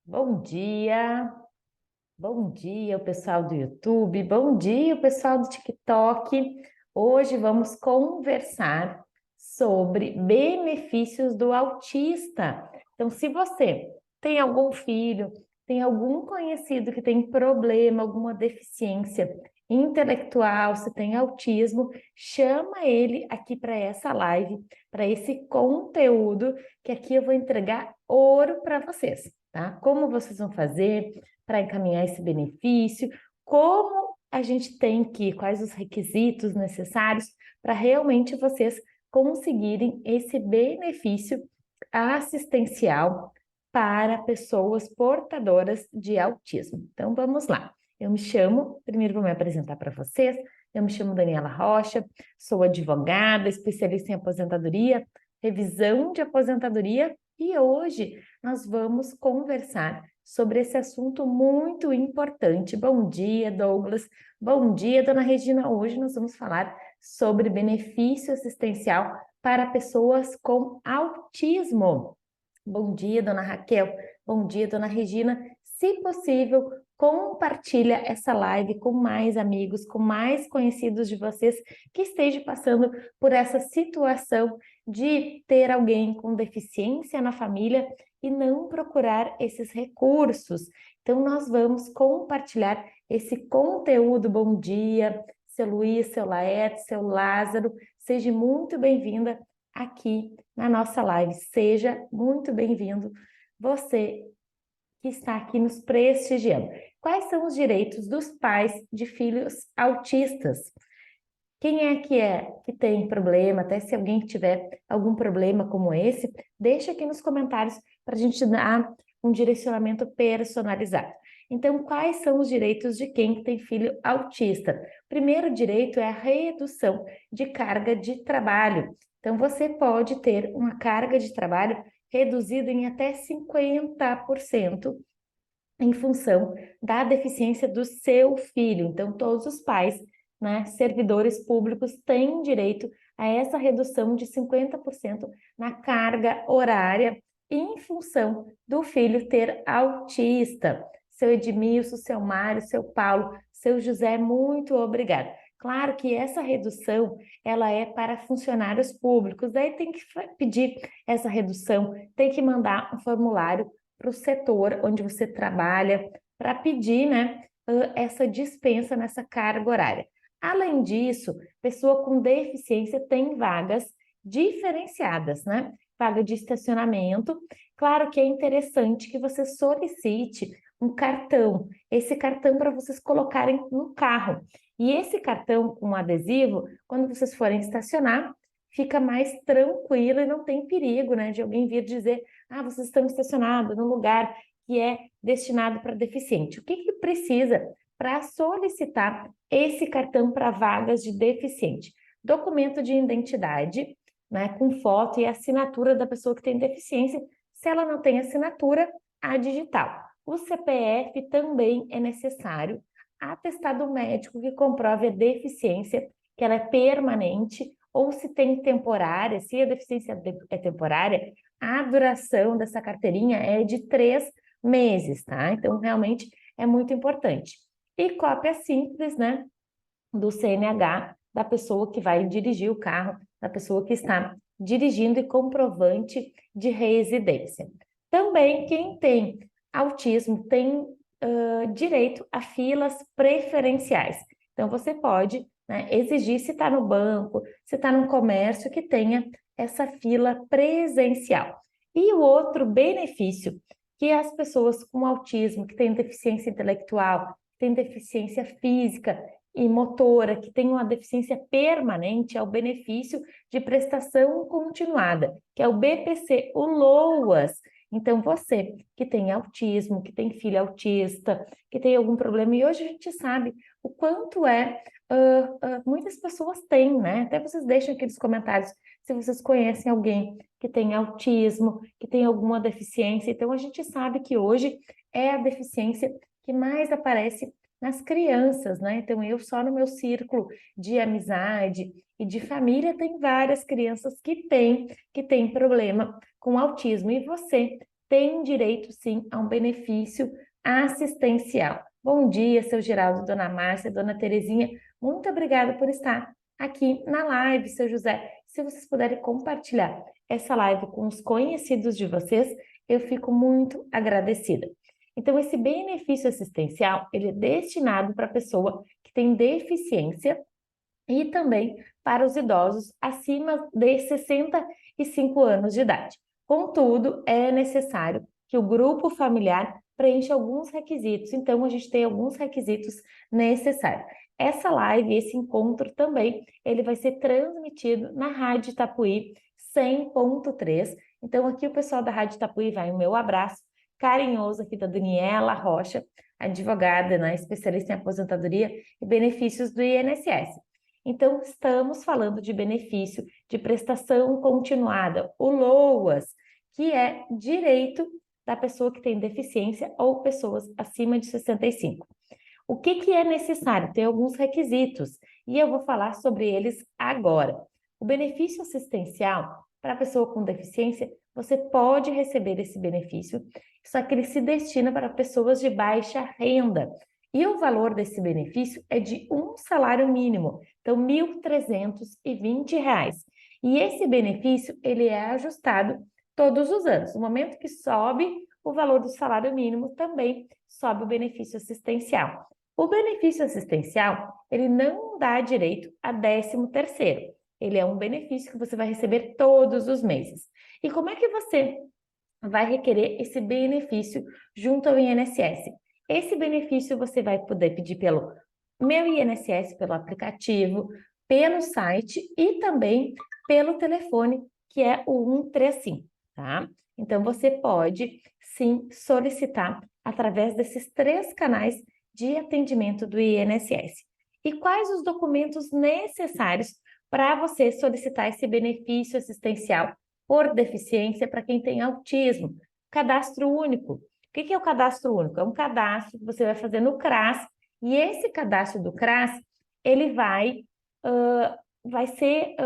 Bom dia, o pessoal do YouTube, bom dia, o pessoal do TikTok. Hoje vamos conversar sobre benefícios do autista. Então, se você tem algum filho, tem algum conhecido que tem problema, alguma deficiência intelectual, se tem autismo, chama ele aqui para essa live, para esse conteúdo, que aqui eu vou entregar ouro para vocês, tá? Como vocês vão fazer para encaminhar esse benefício, como a gente tem que, quais os requisitos necessários para realmente vocês conseguirem esse benefício assistencial para pessoas portadoras de autismo. Então, vamos lá. Primeiro vou me apresentar para vocês. Eu me chamo Daniela Rocha, sou advogada, especialista em aposentadoria, revisão de aposentadoria, e hoje nós vamos conversar sobre esse assunto muito importante. Bom dia, Douglas. Bom dia, dona Regina. Hoje nós vamos falar sobre benefício assistencial para pessoas com autismo. Bom dia, dona Raquel. Bom dia, dona Regina. Se possível, compartilha essa live com mais amigos, com mais conhecidos de vocês que estejam passando por essa situação de ter alguém com deficiência na família e não procurar esses recursos. Então, nós vamos compartilhar esse conteúdo. Bom dia, seu Luiz, seu Laerte, seu Lázaro. Seja muito bem-vinda aqui na nossa live. Seja muito bem-vindo, você que está aqui nos prestigiando. Quais são os direitos dos pais de filhos autistas? Quem é que tem problema, até se alguém tiver algum problema como esse, deixa aqui nos comentários para a gente dar um direcionamento personalizado. Então, quais são os direitos de quem tem filho autista? O primeiro direito é a redução de carga de trabalho. Então, você pode ter uma carga de trabalho reduzida em até 50% em função da deficiência do seu filho. Então, todos os pais, né, servidores públicos têm direito a essa redução de 50% na carga horária em função do filho ter autista. Seu Edmilson, seu Mário, seu Paulo, seu José, muito obrigada. Claro que essa redução, ela é para funcionários públicos, daí tem que pedir essa redução, tem que mandar um formulário para o setor onde você trabalha, para pedir, né, essa dispensa nessa carga horária. Além disso, pessoa com deficiência tem vagas diferenciadas, né? Vaga de estacionamento. Claro que é interessante que você solicite um cartão, esse cartão para vocês colocarem no carro. E esse cartão com adesivo, quando vocês forem estacionar, fica mais tranquilo e não tem perigo, né, de alguém vir dizer: ah, vocês estão estacionados num lugar que é destinado para deficiente. O que que precisa para solicitar esse cartão para vagas de deficiente? Documento de identidade, né, com foto e assinatura da pessoa que tem deficiência. Se ela não tem assinatura, a digital. O CPF também é necessário. Atestado médico que comprove a deficiência, que ela é permanente, ou se tem temporária, se a deficiência é temporária, a duração dessa carteirinha é de 3 meses, tá? Então, realmente é muito importante. E cópia simples, né, do CNH da pessoa que vai dirigir o carro, da pessoa que está dirigindo, e comprovante de residência. Também quem tem autismo tem direito a filas preferenciais. Então, você pode, né, exigir, se está no banco, se está num comércio, que tenha essa fila presencial. E o outro benefício que as pessoas com autismo, que têm deficiência intelectual, que têm deficiência física e motora, que têm uma deficiência permanente, é o benefício de prestação continuada, que é o BPC, o LOAS. Então, você que tem autismo, que tem filho autista, que tem algum problema, e hoje a gente sabe o quanto muitas pessoas têm, né? Até vocês deixam aqui nos comentários se vocês conhecem alguém que tem autismo, que tem alguma deficiência. Então, a gente sabe que hoje é a deficiência que mais aparece nas crianças, né? Então, eu só no meu círculo de amizade e de família tem várias crianças que têm problema com autismo. E você tem direito sim a um benefício assistencial. Bom dia, seu Geraldo, dona Márcia, dona Terezinha, muito obrigada por estar aqui na live, seu José. Se vocês puderem compartilhar essa live com os conhecidos de vocês, eu fico muito agradecida. Então, esse benefício assistencial, ele é destinado para a pessoa que tem deficiência e também para os idosos acima de 65 anos de idade. Contudo, é necessário que o grupo familiar preencha alguns requisitos. Então, a gente tem alguns requisitos necessários. Essa live, esse encontro também, ele vai ser transmitido na Rádio Itapuí 100.3. Então, aqui o pessoal da Rádio Itapuí vai o meu abraço carinhoso aqui da Daniela Rocha, advogada, né, especialista em aposentadoria e benefícios do INSS. Então, estamos falando de benefício de prestação continuada, o LOAS, que é direito da pessoa que tem deficiência ou pessoas acima de 65. O que é necessário? Tem alguns requisitos e eu vou falar sobre eles agora. O benefício assistencial para a pessoa com deficiência, você pode receber esse benefício, só que ele se destina para pessoas de baixa renda. E o valor desse benefício é de um salário mínimo, então R$ 1.320. E esse benefício, ele é ajustado todos os anos. No momento que sobe o valor do salário mínimo, também sobe o benefício assistencial. O benefício assistencial, ele não dá direito a 13º. Ele é um benefício que você vai receber todos os meses. E como é que você vai requerer esse benefício junto ao INSS? Esse benefício você vai poder pedir pelo Meu INSS, pelo aplicativo, pelo site e também pelo telefone, que é o 135, tá? Então, você pode, sim, solicitar através desses 3 canais de atendimento do INSS. E quais os documentos necessários para você solicitar esse benefício assistencial por deficiência para quem tem autismo? Cadastro único. O que é o cadastro único? É um cadastro que você vai fazer no CRAS, e esse cadastro do CRAS, ele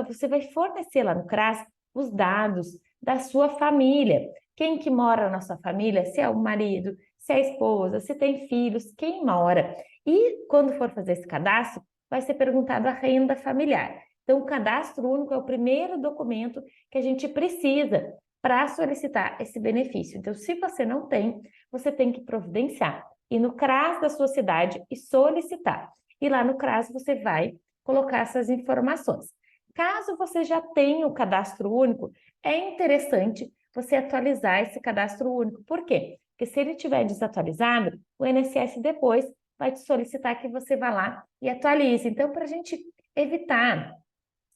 você vai fornecer lá no CRAS os dados da sua família. Quem que mora na sua família, se é o marido, se é a esposa, se tem filhos, quem mora. E quando for fazer esse cadastro, vai ser perguntado a renda familiar. Então, o cadastro único é o primeiro documento que a gente precisa para solicitar esse benefício. Então, se você não tem, você tem que providenciar, ir no CRAS da sua cidade e solicitar. E lá no CRAS você vai colocar essas informações. Caso você já tenha o cadastro único, é interessante você atualizar esse cadastro único. Por quê? Porque se ele estiver desatualizado, o INSS depois vai te solicitar que você vá lá e atualize. Então, para a gente evitar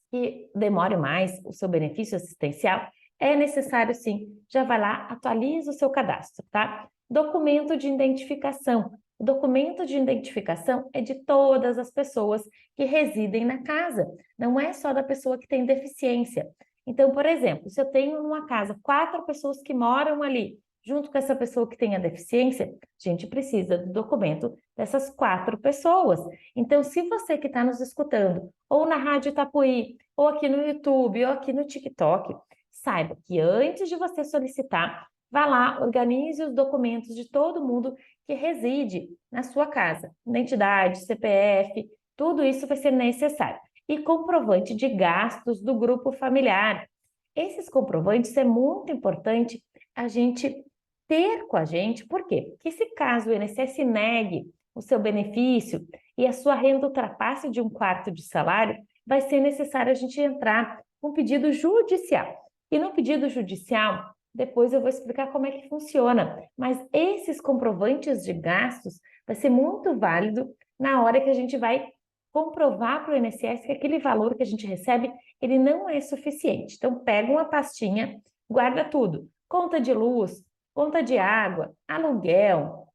que demore mais o seu benefício assistencial, é necessário sim, já vai lá, atualiza o seu cadastro, tá? Documento de identificação. O documento de identificação é de todas as pessoas que residem na casa, não é só da pessoa que tem deficiência. Então, por exemplo, se eu tenho numa casa 4 pessoas que moram ali, junto com essa pessoa que tem a deficiência, a gente precisa do documento dessas 4 pessoas. Então, se você que está nos escutando, ou na Rádio Itapuí, ou aqui no YouTube, ou aqui no TikTok, saiba que antes de você solicitar, vá lá, organize os documentos de todo mundo que reside na sua casa. Identidade, CPF, tudo isso vai ser necessário. E comprovante de gastos do grupo familiar. Esses comprovantes é muito importante a gente ter com a gente, por quê? Porque se caso o INSS negue o seu benefício e a sua renda ultrapasse de 1/4 de salário, vai ser necessário a gente entrar com um pedido judicial. E no pedido judicial, depois eu vou explicar como é que funciona, mas esses comprovantes de gastos vai ser muito válido na hora que a gente vai comprovar para o INSS que aquele valor que a gente recebe, ele não é suficiente. Então, pega uma pastinha, guarda tudo. Conta de luz, conta de água, aluguel,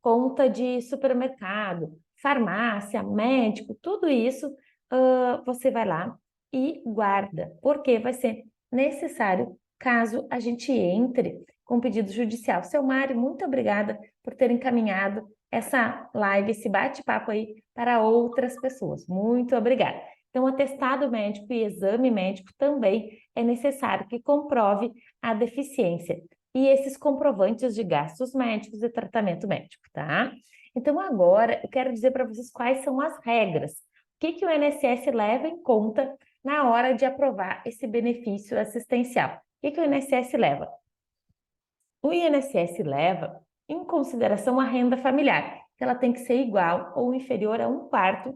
conta de supermercado, farmácia, médico, tudo isso você vai lá e guarda, porque vai ser necessário caso a gente entre com pedido judicial. Seu Mário, muito obrigada por ter encaminhado essa live, esse bate-papo aí para outras pessoas. Muito obrigada. Então, atestado médico e exame médico também é necessário que comprove a deficiência. E esses comprovantes de gastos médicos e tratamento médico, tá? Então, agora eu quero dizer para vocês quais são as regras. O que o INSS leva em conta na hora de aprovar esse benefício assistencial? O que o INSS leva? O INSS leva em consideração a renda familiar, que ela tem que ser igual ou inferior a 1/4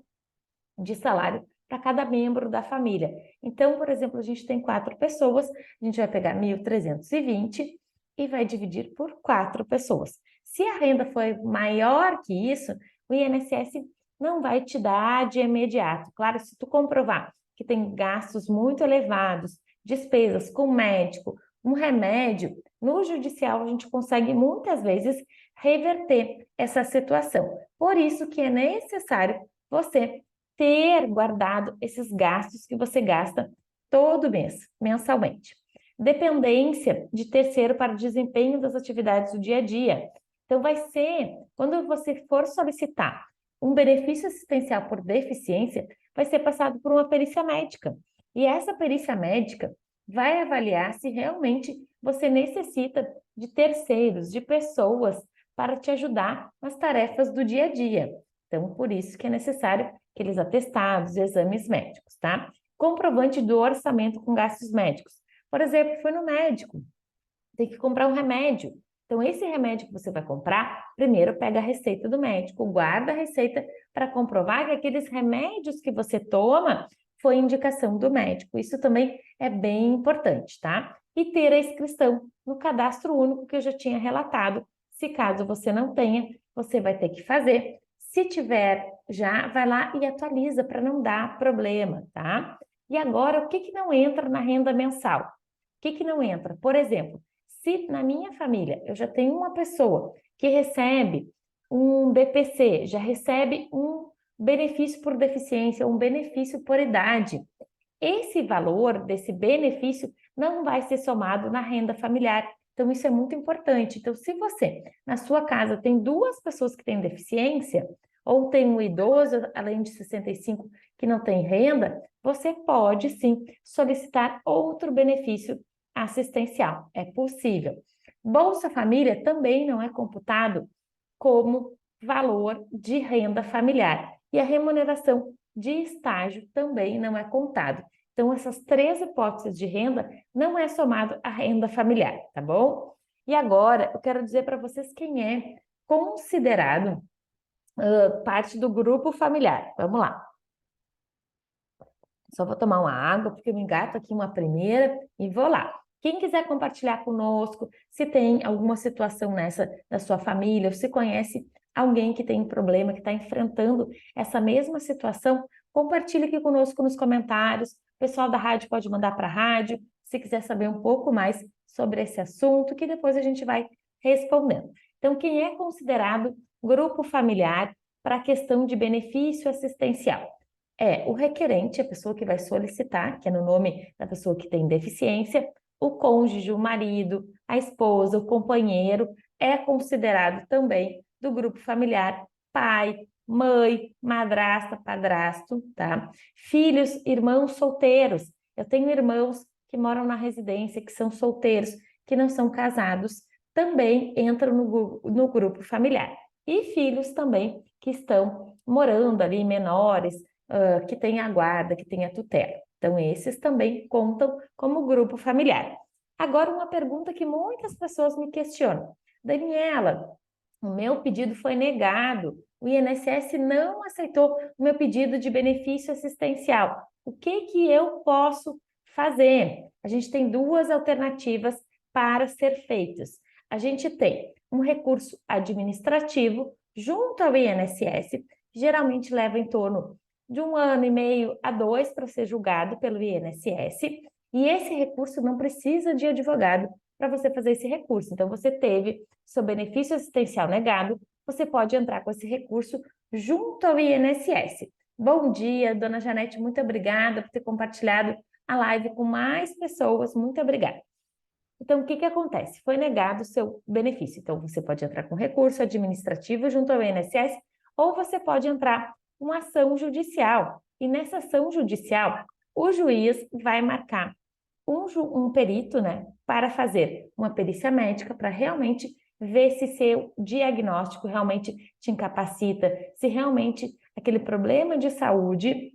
de salário para cada membro da família. Então, por exemplo, a gente tem 4 pessoas, a gente vai pegar 1.320 e vai dividir por 4 pessoas. Se a renda for maior que isso, o INSS não vai te dar de imediato. Claro, se tu comprovar que tem gastos muito elevados, despesas com médico, um remédio, no judicial a gente consegue muitas vezes reverter essa situação. Por isso que é necessário você ter guardado esses gastos que você gasta todo mês, mensalmente. Dependência de terceiro para o desempenho das atividades do dia a dia. Então, vai ser, quando você for solicitar um benefício assistencial por deficiência, vai ser passado por uma perícia médica. E essa perícia médica vai avaliar se realmente você necessita de terceiros, de pessoas para te ajudar nas tarefas do dia a dia. Então, por isso que é necessário aqueles atestados, exames médicos, tá? Comprovante do orçamento com gastos médicos. Por exemplo, foi no médico, tem que comprar um remédio. Então, esse remédio que você vai comprar, primeiro pega a receita do médico, guarda a receita para comprovar que aqueles remédios que você toma foi indicação do médico. Isso também é bem importante, tá? E ter a inscrição no cadastro único que eu já tinha relatado. Se caso você não tenha, você vai ter que fazer. Se tiver já, vai lá e atualiza para não dar problema, tá? E agora, o que não entra na renda mensal? O que não entra? Por exemplo, se na minha família eu já tenho uma pessoa que recebe um BPC, já recebe um benefício por deficiência, um benefício por idade, esse valor desse benefício não vai ser somado na renda familiar. Então, isso é muito importante. Então, se você, na sua casa, tem 2 pessoas que têm deficiência, ou tem um idoso, além de 65, que não tem renda, você pode, sim, solicitar outro benefício assistencial. É possível. Bolsa Família também não é computado como valor de renda familiar. E a remuneração de estágio também não é contado. Então, essas 3 hipóteses de renda não é somado à renda familiar, tá bom? E agora, eu quero dizer para vocês quem é considerado parte do grupo familiar. Vamos lá. Só vou tomar uma água, porque eu me engato aqui uma primeira e vou lá. Quem quiser compartilhar conosco, se tem alguma situação nessa da sua família, ou se conhece alguém que tem problema, que está enfrentando essa mesma situação, compartilhe aqui conosco nos comentários. O pessoal da rádio pode mandar para a rádio, se quiser saber um pouco mais sobre esse assunto, que depois a gente vai respondendo. Então, quem é considerado grupo familiar para a questão de benefício assistencial? É o requerente, a pessoa que vai solicitar, que é no nome da pessoa que tem deficiência, o cônjuge, o marido, a esposa, o companheiro, é considerado também do grupo familiar, pai, mãe, madrasta, padrasto, tá? Filhos, irmãos solteiros. Eu tenho irmãos que moram na residência, que são solteiros, que não são casados, também entram no grupo familiar. E filhos também que estão morando ali, menores, que têm a guarda, que têm a tutela. Então, esses também contam como grupo familiar. Agora, uma pergunta que muitas pessoas me questionam. Daniela, o meu pedido foi negado. O INSS não aceitou o meu pedido de benefício assistencial. O que eu posso fazer? A gente tem 2 alternativas para ser feitas. A gente tem um recurso administrativo junto ao INSS, que geralmente leva em torno de 1 ano e meio a 2 para ser julgado pelo INSS, e esse recurso não precisa de advogado para você fazer esse recurso. Então, você teve seu benefício assistencial negado, você pode entrar com esse recurso junto ao INSS. Bom dia, dona Janete, muito obrigada por ter compartilhado a live com mais pessoas, muito obrigada. Então, o que acontece? Foi negado o seu benefício. Então, você pode entrar com recurso administrativo junto ao INSS, ou você pode entrar com ação judicial. E nessa ação judicial, o juiz vai marcar um perito, né, para fazer uma perícia médica para realmente ver se seu diagnóstico realmente te incapacita, se realmente aquele problema de saúde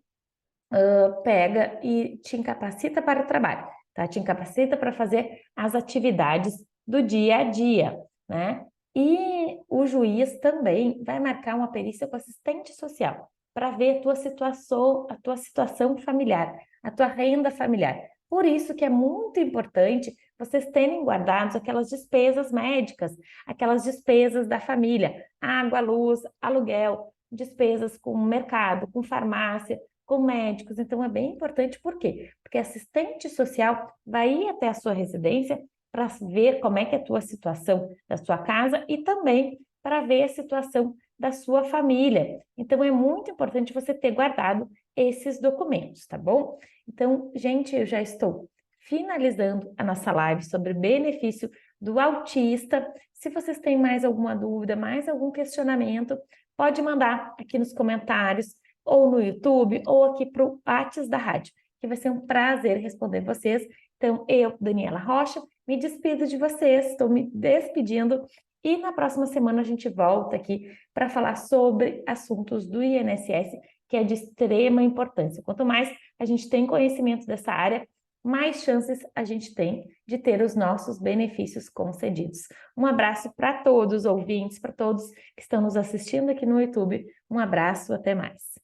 pega e te incapacita para o trabalho, tá? Te incapacita para fazer as atividades do dia a dia, né? E o juiz também vai marcar uma perícia com assistente social para ver a tua situação familiar, a tua renda familiar. Por isso que é muito importante vocês terem guardados aquelas despesas médicas, aquelas despesas da família, água, luz, aluguel, despesas com mercado, com farmácia, com médicos. Então, é bem importante, por quê? Porque assistente social vai ir até a sua residência para ver como é que é a tua situação da sua casa e também para ver a situação da sua família. Então, é muito importante você ter guardado esses documentos, tá bom? Então, gente, eu já estou finalizando a nossa live sobre benefício do autista. Se vocês têm mais alguma dúvida, mais algum questionamento, pode mandar aqui nos comentários, ou no YouTube, ou aqui para o WhatsApp da rádio, que vai ser um prazer responder vocês. Então, eu, Daniela Rocha, me despido de vocês, estou me despedindo, e na próxima semana a gente volta aqui para falar sobre assuntos do INSS, que é de extrema importância. Quanto mais a gente tem conhecimento dessa área, mais chances a gente tem de ter os nossos benefícios concedidos. Um abraço para todos os ouvintes, para todos que estão nos assistindo aqui no YouTube. Um abraço, até mais.